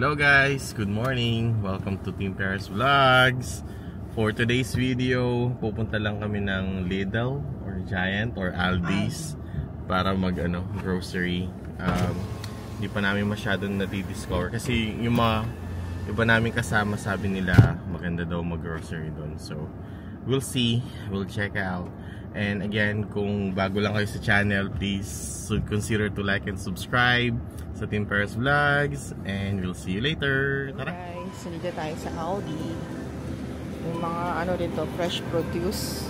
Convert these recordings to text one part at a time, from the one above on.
Hello guys, good morning. Welcome to Team Paris Vlogs. For today's video, pupunta lang kami ng Lidl or Giant or Aldi's para grocery. Hindi pa namin masyadong natidiscover kasi yung mga iba namin kasama sabi nila maganda daw mag-grocery doon. So, we'll see, we'll check out. And again, kung bago lang kayo sa channel, please consider to like and subscribe sa Team Paris Vlogs. And we'll see you later. Tara! Guys, nandito tayo sa Aldi. Yung mga dito, fresh produce.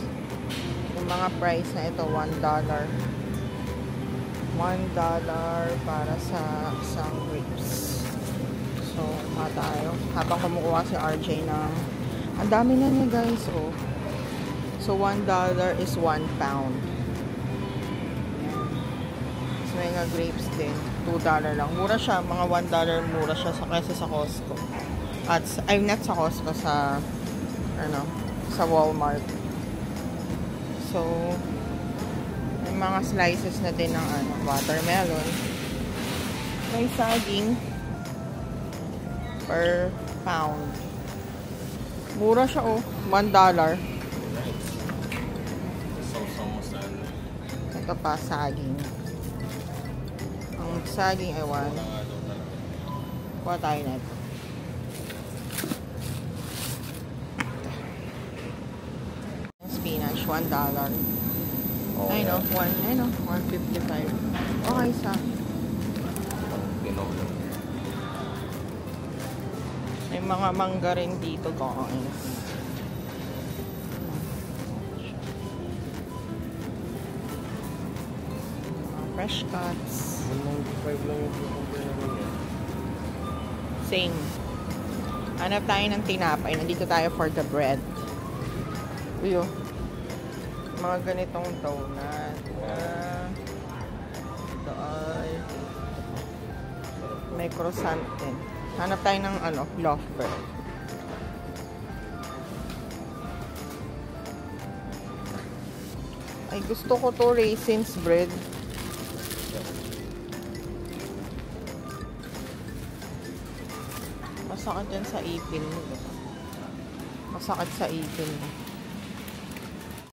Yung mga price na ito, $1. $1 para sa isang grapes. So, tayo. Habang kumukuha si RJ ng... Ang dami na niya guys, oh. So, $1 is 1 pound. Ayan. So, may nga grapes din. $2 lang. Mura siya. Mga $1 mura siya kaysa sa Costco. At, I'm not sa Costco. Sa Walmart. So, may mga slices na din ng watermelon. May saging per pound. Mura siya, oh. $1. Ito pa, saging. Ang saging ay 1. Kuha tayo na ito. Spinach, $1. I know, 155. Okay sa. May mga mangga rin dito, guys. Fresh cuts. 195 lang yung pupunta naman yan. Same. Hanap tayo ng tinapay. Nandito tayo for the bread. Uyo. Mga ganitong donut. Ito ay may croissant din. Hanap tayo ng loaf bread. Ay, gusto ko to raisins bread. Masakit dyan sa ipin mo. Masakit sa ipin mo.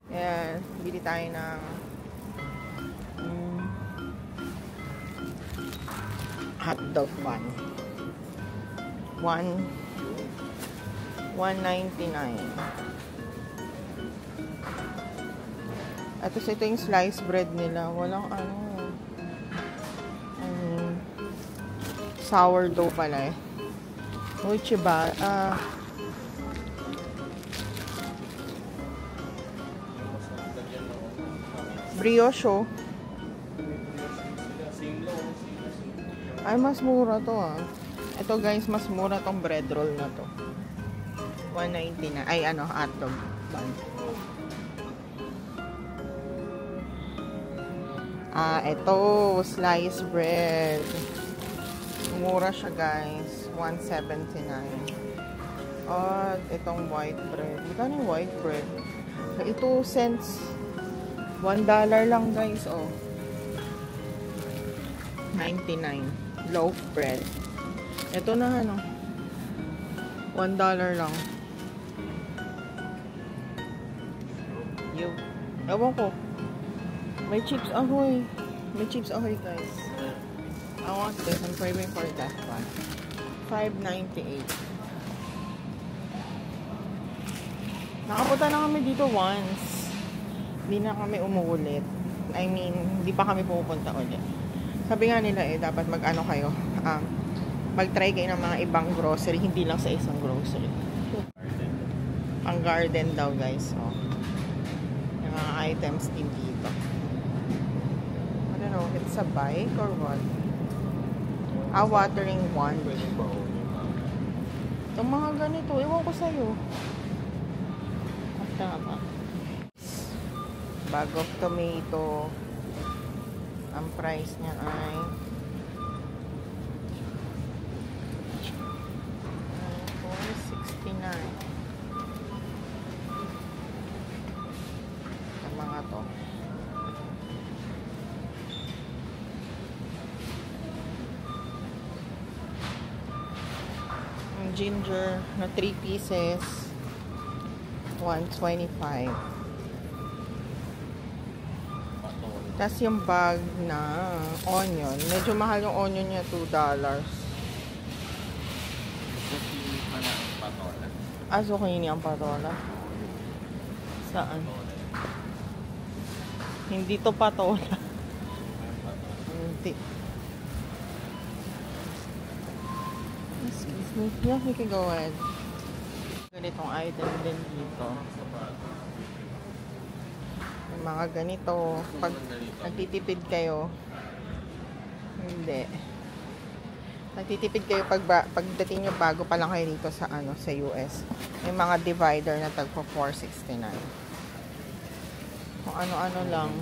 Ayan, bili tayo ng hotdog bun. $1.99. At ito yung sliced bread nila. Walang sourdough pala eh. Uy, chiba. Brioche, oh. Ay, mas mura to, ah. Ito, guys, mas mura tong bread roll na to. $1.99. Ay, hotdog bun. Ito, sliced bread. Mura siya, guys. $1.79. At itong white bread. Magkano yung white bread? 2 cents. $1 lang, guys, oh. 99. Loaf bread. Ito na, $1 lang. Ewan ko. May chips ahoy. May chips ahoy, guys. I want this. I'm craving for that one. $5.98. Nakapunta na kami dito once. Hindi na kami umuulit. I mean, hindi pa kami pupunta ulit. Sabi nga nila dapat kayo. Mag-try kayo ng mga ibang grocery. Hindi lang sa isang grocery. Ang garden daw, guys. Oh. Yung mga items din dito. I don't know if it's a bike or what. Watering wand. Itong mga ganito, ewan ko sa'yo. Bag of tomato. Ang price niya ay $4.69. Ang mga to. ginger na 3 pieces, 125. Tapos yung bag na onion, medyo mahal yung onion niya, $2. Zucchini ang patola. Saan? Hindi to patola. Hindi. Excuse me. Yeah, we can go ahead. Ganitong item din dito. Yung mga ganito. Pag nagtitipid kayo, hindi. Nagtitipid kayo pagdating nyo bago pa lang kayo dito sa sa US. May mga divider na tagpo $4.69. Kung ano-ano lang.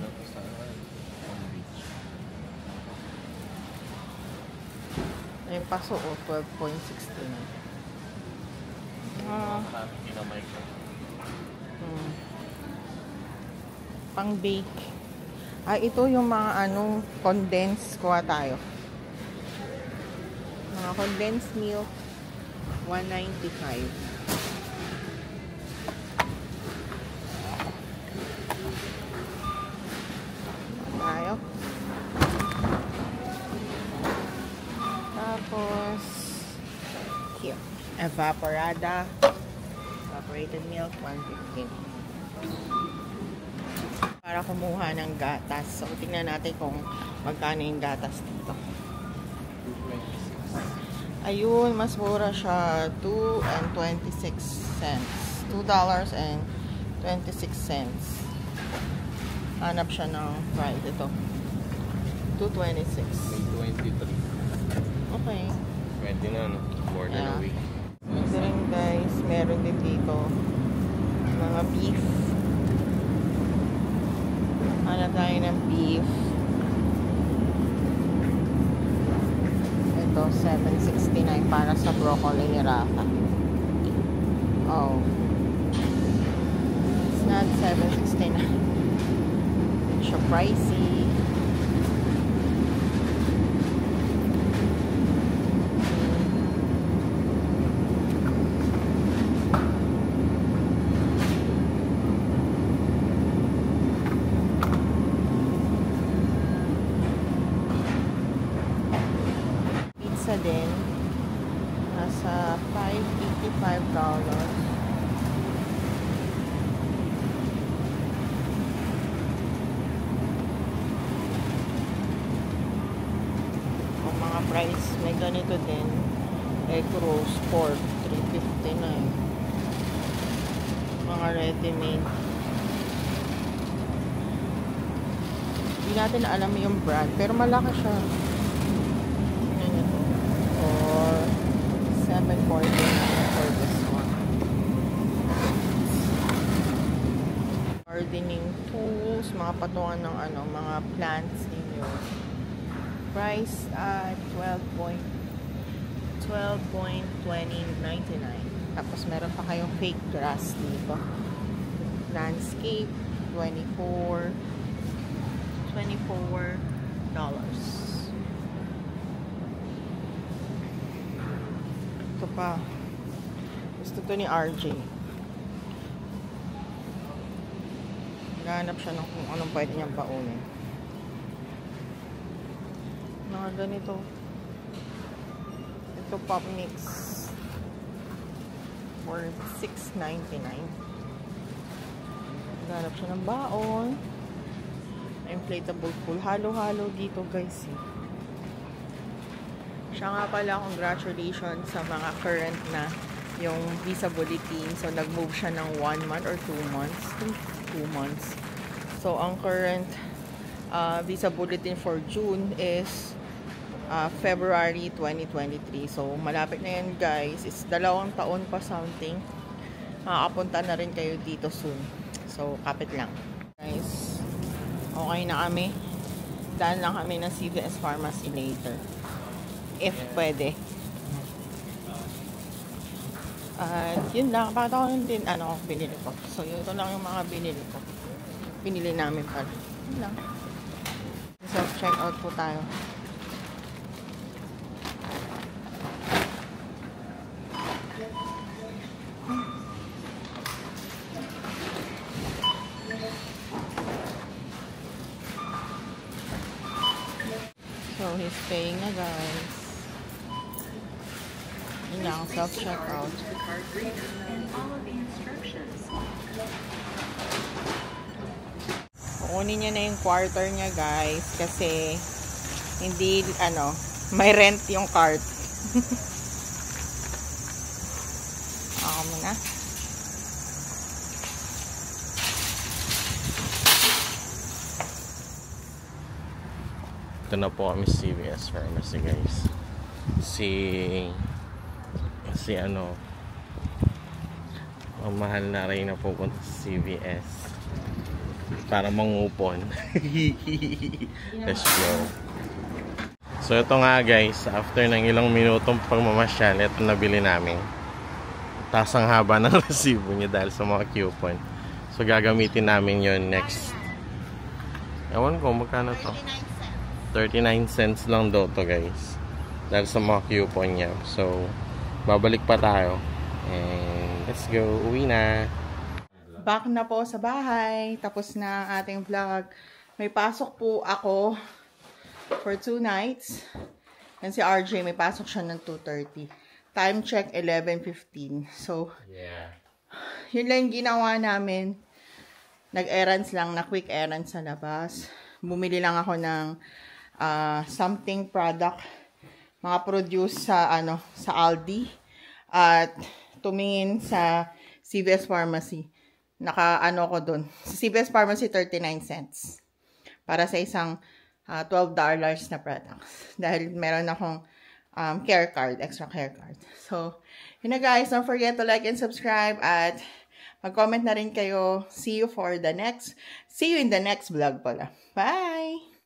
May paso o 12.69. Pang bake. Ito yung mga condensed. Kuha tayo. Mga condensed milk, $1.95. Tayo. Tapos, here, evaporated milk, $1.15. Para kumuha ng gatas. So, tingnan natin kung magkano yung gatas dito. Ayun, mas mura siya. $2.26. $2.26. Hanap siya ng price ito. $2.26. May 23. Okay. 20 na, no? More than a week. Ito rin guys, meron din dito mga beef. Hanap tayo ng beef. Ito, $7.69 para sa broccoli ni Rafa. Oh. It's not $7.69. It's so pricey. Din nasa $5.85. Ang mga price may ganito din. Egg roast pork $3.59. Mga ready-made. Hindi natin alam yung brand pero malaki siya. $7.49 for this one. Gardening tools, mga patungan ng mga plants ninyo. Price at $12.20.99. Tapos meron pa kayong fake grass dito. Landscape, $24. Ito pa. Gusto to ni RJ. Naghahanap siya ng kung anong pwede niyang baunin. Mga ganito. Ito pop mix for $6.99. Naghahanap siya ng baon. Inflatable pool. Halo-halo dito guys eh. Siya nga pala, congratulations sa mga current na yung visa bulletin. So, nag-move siya ng 1 month or 2 months. 2 months. So, ang current visa bulletin for June is February 2023. So, malapit na yan guys. It's 2 taon pa something. Makakapunta na rin kayo dito soon. So, kapit lang. Guys, okay na kami. Daan lang kami ng CVS Pharmacy later. If pwede. At yun lang. Pakita ko din binili ko. So, yun ito lang yung mga binili ko. Binili namin pala. Yun lang. So, check out po tayo. So, he's paying na, guys. Yun lang, self-checkout. Kukunin niya na yung quarter niya, guys. Kasi, hindi, may rent yung cart. Ako muna. Ito na po kami sa CVS Pharmacy, guys. Ang mahal na rin na pupunta sa CVS para mangupon. Let's go. So ito nga, guys, after ng ilang minutong pagmamasyal, ito nabili namin. Taas ang haba ng resibo niya dahil sa mga coupon. So gagamitin namin yon next. Ewan ko magkano to. 39 cents lang daw to, guys, dahil sa mga coupon niya. So babalik pa tayo and let's go. Uwi na. Back na po sa bahay. Tapos na ang ating vlog. May pasok po ako for 2 nights. And si RJ, may pasok siya ng 2:30. Time check, 11:15. So, yeah, yun lang yung ginawa namin. Nag-errands lang, na quick errands sa labas. Bumili lang ako ng something product, mga produce sa Aldi, at tumingin sa CVS Pharmacy. Ko dun. Sa CVS Pharmacy, 39 cents. Para sa isang $12 na products. Dahil meron akong care card, extra care card. So, yun na, guys. Don't forget to like and subscribe at mag-comment na rin kayo. See you in the next vlog pala. Bye!